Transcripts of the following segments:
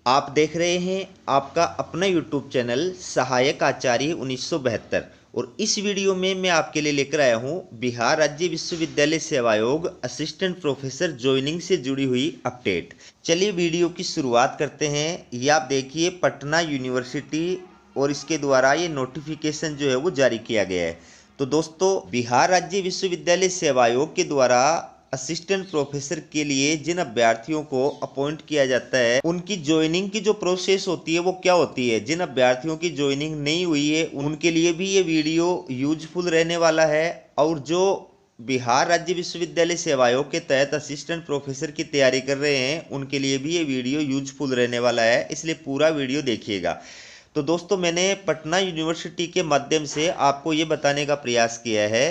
आप देख रहे हैं आपका अपना यूट्यूब चैनल सहायक आचार्य 1972। और इस वीडियो में मैं आपके लिए लेकर आया हूं बिहार राज्य विश्वविद्यालय सेवा आयोग असिस्टेंट प्रोफेसर ज्वाइनिंग से जुड़ी हुई अपडेट। चलिए वीडियो की शुरुआत करते हैं। ये आप देखिए पटना यूनिवर्सिटी और इसके द्वारा ये नोटिफिकेशन जो है वो जारी किया गया है। तो दोस्तों, बिहार राज्य विश्वविद्यालय सेवा आयोग के द्वारा असिस्टेंट प्रोफेसर के लिए जिन अभ्यर्थियों को अपॉइंट किया जाता है उनकी ज्वाइनिंग की जो प्रोसेस होती है वो क्या होती है। जिन अभ्यर्थियों की ज्वाइनिंग नहीं हुई है उनके लिए भी ये वीडियो यूजफुल रहने वाला है। और जो बिहार राज्य विश्वविद्यालय सेवा आयोग के तहत असिस्टेंट प्रोफेसर की तैयारी कर रहे हैं उनके लिए भी ये वीडियो यूजफुल रहने वाला है, इसलिए पूरा वीडियो देखिएगा। तो दोस्तों, मैंने पटना यूनिवर्सिटी के माध्यम से आपको ये बताने का प्रयास किया है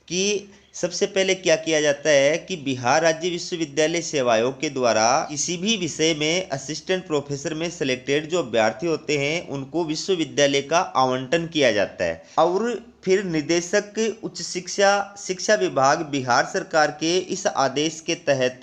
कि सबसे पहले क्या किया जाता है कि बिहार राज्य विश्वविद्यालय सेवा आयोग के द्वारा किसी भी विषय में असिस्टेंट प्रोफेसर में सिलेक्टेड जो अभ्यर्थी होते हैं उनको विश्वविद्यालय का आवंटन किया जाता है। और फिर निदेशक उच्च शिक्षा विभाग बिहार सरकार के इस आदेश के तहत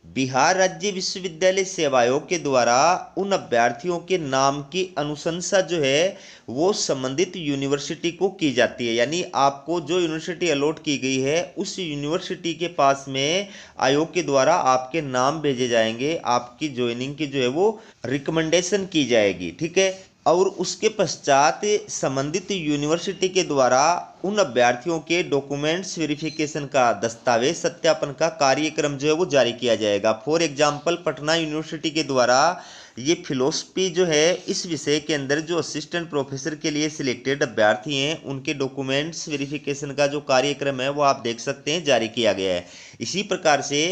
बिहार राज्य विश्वविद्यालय सेवा आयोग के द्वारा उन अभ्यर्थियों के नाम की अनुशंसा जो है वो संबंधित यूनिवर्सिटी को की जाती है। यानी आपको जो यूनिवर्सिटी अलॉट की गई है उस यूनिवर्सिटी के पास में आयोग के द्वारा आपके नाम भेजे जाएंगे, आपकी ज्वाइनिंग की जो है वो रिकमेंडेशन की जाएगी, ठीक है। और उसके पश्चात संबंधित यूनिवर्सिटी के द्वारा उन अभ्यर्थियों के डॉक्यूमेंट्स वेरिफिकेशन का दस्तावेज सत्यापन का कार्यक्रम जो है वो जारी किया जाएगा। फॉर एग्जांपल, पटना यूनिवर्सिटी के द्वारा ये फिलोसफी जो है इस विषय के अंदर जो असिस्टेंट प्रोफेसर के लिए सिलेक्टेड अभ्यर्थी हैं उनके डॉक्यूमेंट्स वेरिफिकेशन का जो कार्यक्रम है वो आप देख सकते हैं जारी किया गया है। इसी प्रकार से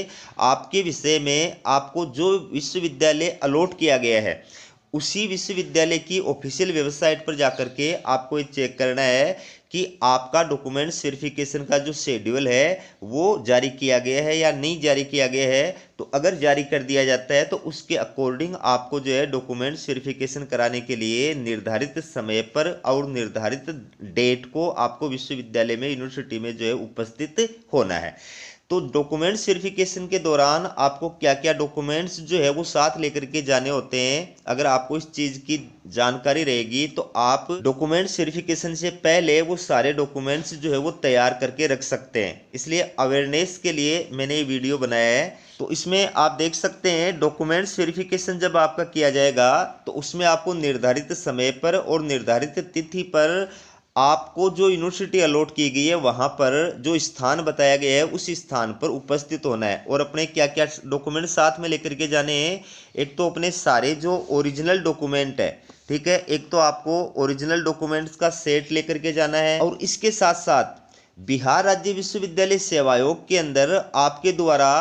आपके विषय में आपको जो विश्वविद्यालय अलॉट किया गया है उसी विश्वविद्यालय की ऑफिशियल वेबसाइट पर जाकर के आपको ये चेक करना है कि आपका डॉक्यूमेंट्स वेरिफिकेशन का जो शेड्यूल है वो जारी किया गया है या नहीं जारी किया गया है। तो अगर जारी कर दिया जाता है तो उसके अकॉर्डिंग आपको जो है डॉक्यूमेंट्स वेरिफिकेशन कराने के लिए निर्धारित समय पर और निर्धारित डेट को आपको विश्वविद्यालय में यूनिवर्सिटी में जो है उपस्थित होना है। तो डॉक्यूमेंट्स वेरिफिकेशन के दौरान आपको क्या क्या डॉक्यूमेंट्स जो है वो साथ लेकर के जाने होते हैं, अगर आपको इस चीज़ की जानकारी रहेगी तो आप डॉक्यूमेंट्स वेरिफिकेशन से पहले वो सारे डॉक्यूमेंट्स जो है वो तैयार करके रख सकते हैं। इसलिए अवेयरनेस के लिए मैंने ये वीडियो बनाया है। तो इसमें आप देख सकते हैं डॉक्यूमेंट्स वेरिफिकेशन जब आपका किया जाएगा तो उसमें आपको निर्धारित समय पर और निर्धारित तिथि पर आपको जो यूनिवर्सिटी अलॉट की गई है वहां पर जो स्थान बताया गया है उस स्थान पर उपस्थित होना है। और अपने क्या क्या डॉक्यूमेंट साथ में लेकर के जाने हैं, एक तो अपने सारे जो ओरिजिनल डॉक्यूमेंट है, ठीक है, एक तो आपको ओरिजिनल डॉक्यूमेंट्स का सेट लेकर के जाना है। और इसके साथ साथ बिहार राज्य विश्वविद्यालय सेवा आयोग के अंदर आपके द्वारा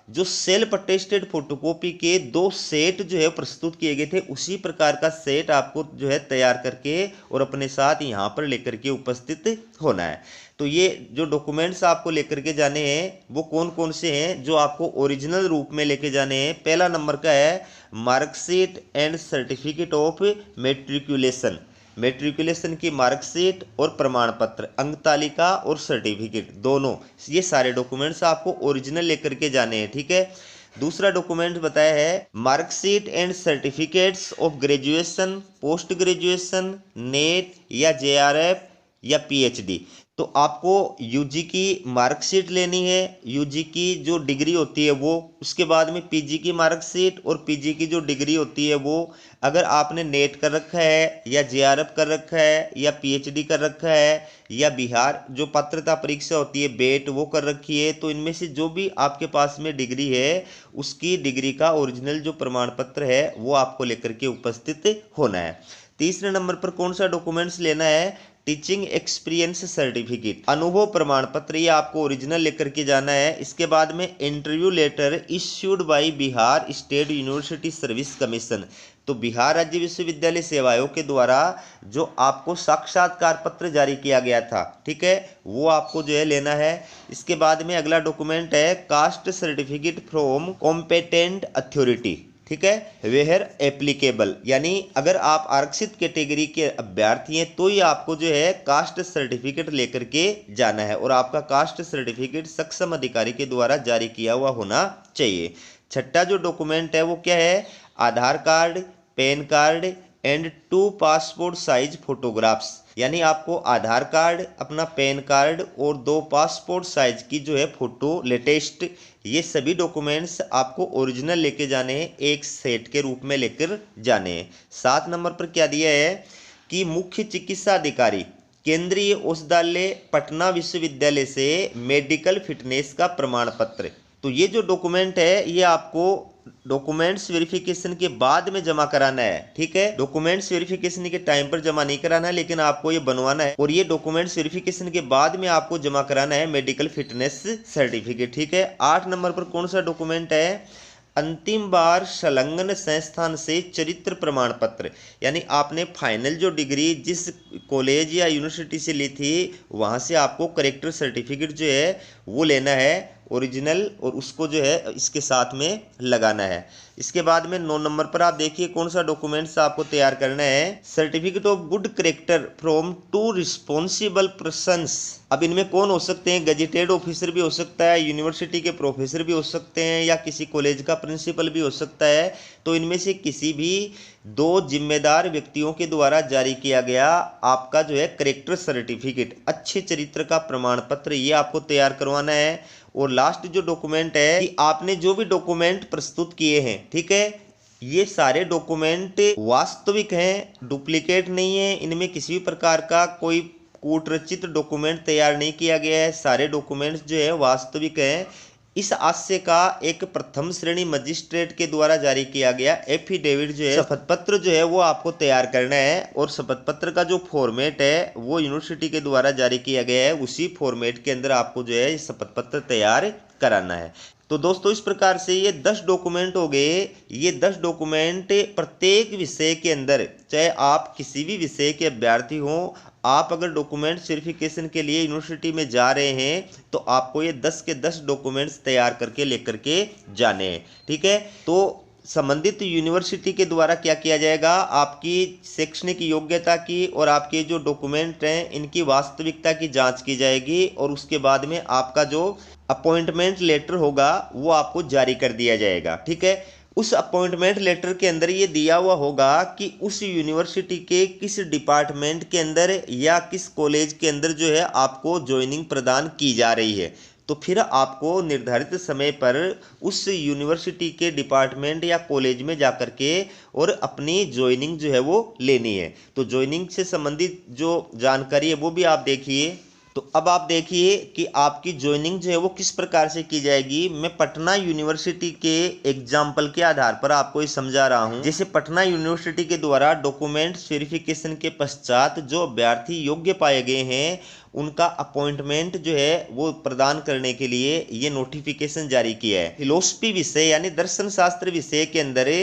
जो सेल्फ अटेस्टेड फोटोकॉपी के 2 सेट जो है प्रस्तुत किए गए थे उसी प्रकार का सेट आपको जो है तैयार करके और अपने साथ यहाँ पर लेकर के उपस्थित होना है। तो ये जो डॉक्यूमेंट्स आपको लेकर के जाने हैं वो कौन कौन से हैं जो आपको ओरिजिनल रूप में लेके जाने हैं। पहला नंबर का है marksheet and certificate of matriculation. Matriculation की मार्कशीट और प्रमाण पत्र, अंक तालिका और सर्टिफिकेट, दोनों ये सारे डॉक्यूमेंट्स आपको ओरिजिनल लेकर के जाने हैं, ठीक है। दूसरा डॉक्यूमेंट बताया है marksheet and certificates of graduation, post graduation, net या जेआरएफ या पीएचडी। तो आपको यूजी की मार्कशीट लेनी है, यूजी की जो डिग्री होती है वो, उसके बाद में पीजी की मार्कशीट और पीजी की जो डिग्री होती है वो। अगर आपने नेट कर रखा है या जेआरएफ कर रखा है या पीएचडी कर रखा है या बिहार जो पात्रता परीक्षा होती है बेट वो कर रखी है, तो इनमें से जो भी आपके पास में डिग्री है उसकी डिग्री का ओरिजिनल जो प्रमाण पत्र है वो आपको लेकर के उपस्थित होना है। तीसरे नंबर पर कौन सा डॉक्यूमेंट्स लेना है, टीचिंग एक्सपीरियंस सर्टिफिकेट, अनुभव प्रमाण पत्र, ये आपको ओरिजिनल लेकर के जाना है। इसके बाद में interview letter issued by Bihar state university service commission. तो बिहार राज्य विश्वविद्यालय सेवा आयोग के द्वारा जो आपको साक्षात्कार पत्र जारी किया गया था, ठीक है, वो आपको जो है लेना है। इसके बाद में अगला डॉक्यूमेंट है कास्ट सर्टिफिकेट फ्रॉम कॉम्पेटेंट अथॉरिटी, ठीक है, वेयर एप्लीकेबल, यानी अगर आप आरक्षित कैटेगरी के अभ्यर्थी हैं तो ही आपको जो है कास्ट सर्टिफिकेट लेकर के जाना है और आपका कास्ट सर्टिफिकेट सक्षम अधिकारी के द्वारा जारी किया हुआ होना चाहिए। छठा जो डॉक्यूमेंट है वो क्या है, Aadhaar card, PAN card and 2 passport size photographs, यानी आपको आधार कार्ड, अपना पैन कार्ड और 2 पासपोर्ट साइज की जो है फोटो लेटेस्ट, ये सभी डॉक्यूमेंट्स आपको ओरिजिनल लेके जाने हैं, एक सेट के रूप में लेकर जाने हैं। 7 नंबर पर क्या दिया है कि मुख्य चिकित्सा अधिकारी केंद्रीय औषधालय पटना विश्वविद्यालय से मेडिकल फिटनेस का प्रमाण पत्र। तो ये जो डॉक्यूमेंट है ये आपको डॉक्यूमेंट्स वेरिफिकेशन के बाद में जमा कराना है, ठीक है। डॉक्यूमेंट्स वेरिफिकेशन के टाइम पर जमा नहीं कराना है, लेकिन आपको ये बनवाना है और ये डॉक्यूमेंट्स वेरिफिकेशन के बाद में आपको जमा कराना है मेडिकल फिटनेस सर्टिफिकेट, ठीक है। 8 नंबर पर कौन सा डॉक्यूमेंट है, अंतिम बार संलग्न संस्थान से चरित्र प्रमाण पत्र, यानी आपने फाइनल जो डिग्री जिस कॉलेज या यूनिवर्सिटी से ली थी वहाँ से आपको करेक्टर सर्टिफिकेट जो है वो लेना है ओरिजिनल, और उसको जो है इसके साथ में लगाना है। इसके बाद में 9 नंबर पर आप देखिए कौन सा डॉक्यूमेंट्स आपको तैयार करना है, certificate of good character from 2 responsible persons. अब इनमें कौन हो सकते हैं, गजेटेड ऑफिसर भी हो सकता है, यूनिवर्सिटी के प्रोफेसर भी हो सकते हैं, या किसी कॉलेज का प्रिंसिपल भी हो सकता है। तो इनमें से किसी भी 2 जिम्मेदार व्यक्तियों के द्वारा जारी किया गया आपका जो है करेक्टर सर्टिफिकेट, अच्छे चरित्र का प्रमाण पत्र, ये आपको तैयार करवाना है। और लास्ट जो डॉक्यूमेंट है कि आपने जो भी डॉक्यूमेंट प्रस्तुत किए हैं, ठीक है, ये सारे डॉक्यूमेंट वास्तविक हैं, डुप्लीकेट नहीं है, इनमें किसी भी प्रकार का कोई कूटरचित डॉक्यूमेंट तैयार नहीं किया गया है, सारे डॉक्यूमेंट्स जो है वास्तविक हैं। इस आशय का एक प्रथम श्रेणी मजिस्ट्रेट के द्वारा जारी किया गया एफिडेविट जो है, शपथ पत्र जो है वो आपको तैयार करना है, और शपथ पत्र का जो फॉर्मेट है वो यूनिवर्सिटी के द्वारा जारी किया गया है, उसी फॉर्मेट के अंदर आपको जो है शपथ पत्र तैयार कराना है। तो दोस्तों इस प्रकार से ये 10 डॉक्यूमेंट हो गए। ये 10 डॉक्यूमेंट प्रत्येक विषय के अंदर, चाहे आप किसी भी विषय के अभ्यर्थी हो, आप अगर डॉक्यूमेंट वेरिफिकेशन के लिए यूनिवर्सिटी में जा रहे हैं तो आपको ये 10 के 10 डॉक्यूमेंट्स तैयार करके लेकर के जाने हैं, ठीक है। तो संबंधित यूनिवर्सिटी के द्वारा क्या किया जाएगा, आपकी शैक्षणिक योग्यता की और आपके जो डॉक्यूमेंट हैं इनकी वास्तविकता की जांच की जाएगी, और उसके बाद में आपका जो अपॉइंटमेंट लेटर होगा वो आपको जारी कर दिया जाएगा, ठीक है। उस अपॉइंटमेंट लेटर के अंदर ये दिया हुआ होगा कि उस यूनिवर्सिटी के किस डिपार्टमेंट के अंदर या किस कॉलेज के अंदर जो है आपको ज्वाइनिंग प्रदान की जा रही है। तो फिर आपको निर्धारित समय पर उस यूनिवर्सिटी के डिपार्टमेंट या कॉलेज में जाकर के और अपनी ज्वाइनिंग जो है वो लेनी है। तो ज्वाइनिंग से संबंधित जो जानकारी है वो भी आप देखिए। तो अब आप देखिए कि आपकी ज्वाइनिंग जो है वो किस प्रकार से की जाएगी। मैं पटना यूनिवर्सिटी के एग्जाम्पल के आधार पर आपको ये समझा रहा हूँ। जैसे पटना यूनिवर्सिटी के द्वारा डॉक्यूमेंट्स वेरिफिकेशन के पश्चात जो अभ्यर्थी योग्य पाए गए हैं उनका अपॉइंटमेंट जो है वो प्रदान करने के लिए ये नोटिफिकेशन जारी किया है। फिलोसफी विषय यानी दर्शन शास्त्र विषय के अंदर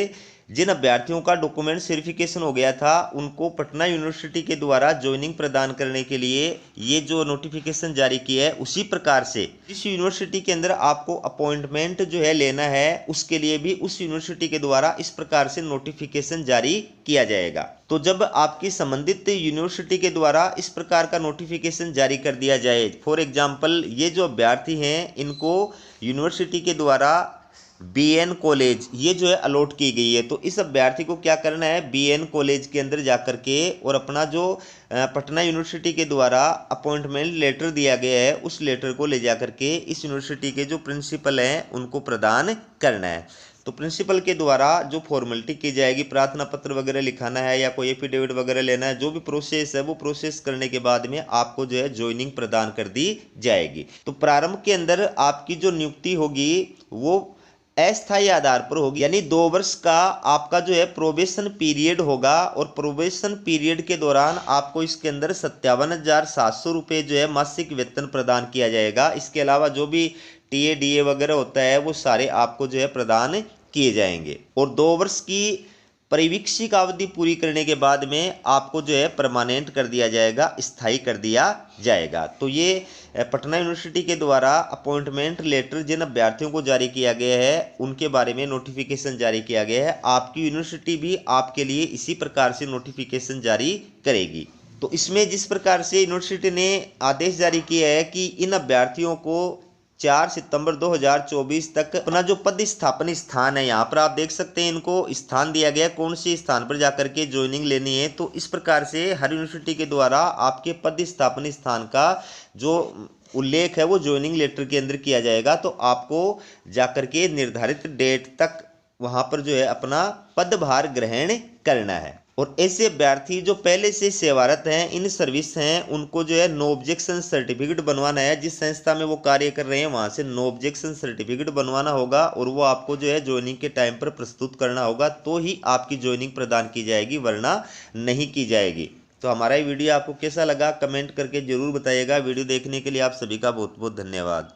जिन अभ्यर्थियों का डॉक्यूमेंट वेरिफिकेशन हो गया था उनको पटना यूनिवर्सिटी के द्वारा ज्वाइनिंग प्रदान करने के लिए ये जो नोटिफिकेशन जारी किया है, उसी प्रकार से जिस यूनिवर्सिटी के अंदर आपको अपॉइंटमेंट जो है लेना है उसके लिए भी उस यूनिवर्सिटी के द्वारा इस प्रकार से नोटिफिकेशन जारी किया जाएगा। तो जब आपकी संबंधित यूनिवर्सिटी के द्वारा इस प्रकार का नोटिफिकेशन जारी कर दिया जाए, फॉर एग्जाम्पल ये जो अभ्यर्थी हैं इनको यूनिवर्सिटी के द्वारा बीएन कॉलेज ये जो है अलॉट की गई है, तो इस अभ्यर्थी को क्या करना है, बीएन कॉलेज के अंदर जाकर के और अपना जो पटना यूनिवर्सिटी के द्वारा अपॉइंटमेंट लेटर दिया गया है उस लेटर को ले जाकर के इस यूनिवर्सिटी के जो प्रिंसिपल हैं उनको प्रदान करना है। तो प्रिंसिपल के द्वारा जो फॉर्मेलिटी की जाएगी, प्रार्थना पत्र वगैरह लिखाना है या कोई एफिडेविट वगैरह लेना है, जो भी प्रोसेस है वो प्रोसेस करने के बाद में आपको जो है ज्वाइनिंग प्रदान कर दी जाएगी। तो प्रारंभ के अंदर आपकी जो नियुक्ति होगी वो अस्थायी आधार पर होगी, यानी 2 वर्ष का आपका जो है प्रोबेशन पीरियड होगा, और प्रोबेशन पीरियड के दौरान आपको इसके अंदर 57,700 रुपये जो है मासिक वेतन प्रदान किया जाएगा। इसके अलावा जो भी टीए डीए वगैरह होता है वो सारे आपको जो है प्रदान किए जाएंगे, और 2 वर्ष की परिवीक्षिक अवधि पूरी करने के बाद में आपको जो है परमानेंट कर दिया जाएगा, स्थायी कर दिया जाएगा। तो ये पटना यूनिवर्सिटी के द्वारा अपॉइंटमेंट लेटर जिन अभ्यर्थियों को जारी किया गया है उनके बारे में नोटिफिकेशन जारी किया गया है। आपकी यूनिवर्सिटी भी आपके लिए इसी प्रकार से नोटिफिकेशन जारी करेगी। तो इसमें जिस प्रकार से यूनिवर्सिटी ने आदेश जारी किया है कि इन अभ्यर्थियों को 4 सितंबर 2024 तक अपना जो पद स्थापन स्थान है, यहाँ पर आप देख सकते हैं इनको स्थान दिया गया कौन से स्थान पर जाकर के ज्वाइनिंग लेनी है। तो इस प्रकार से हर यूनिवर्सिटी के द्वारा आपके पद स्थापन स्थान का जो उल्लेख है वो ज्वाइनिंग लेटर के अंदर किया जाएगा। तो आपको जाकर के निर्धारित डेट तक वहां पर जो है अपना पदभार ग्रहण करना है। और ऐसे अभ्यर्थी जो पहले से सेवारत हैं, इन सर्विस हैं, उनको जो है नो ऑब्जेक्शन सर्टिफिकेट बनवाना है। जिस संस्था में वो कार्य कर रहे हैं वहां से नो ऑब्जेक्शन सर्टिफिकेट बनवाना होगा और वो आपको जो है ज्वाइनिंग के टाइम पर प्रस्तुत करना होगा, तो ही आपकी ज्वाइनिंग प्रदान की जाएगी, वरना नहीं की जाएगी। तो हमारा ये वीडियो आपको कैसा लगा कमेंट करके जरूर बताइएगा। वीडियो देखने के लिए आप सभी का बहुत बहुत धन्यवाद।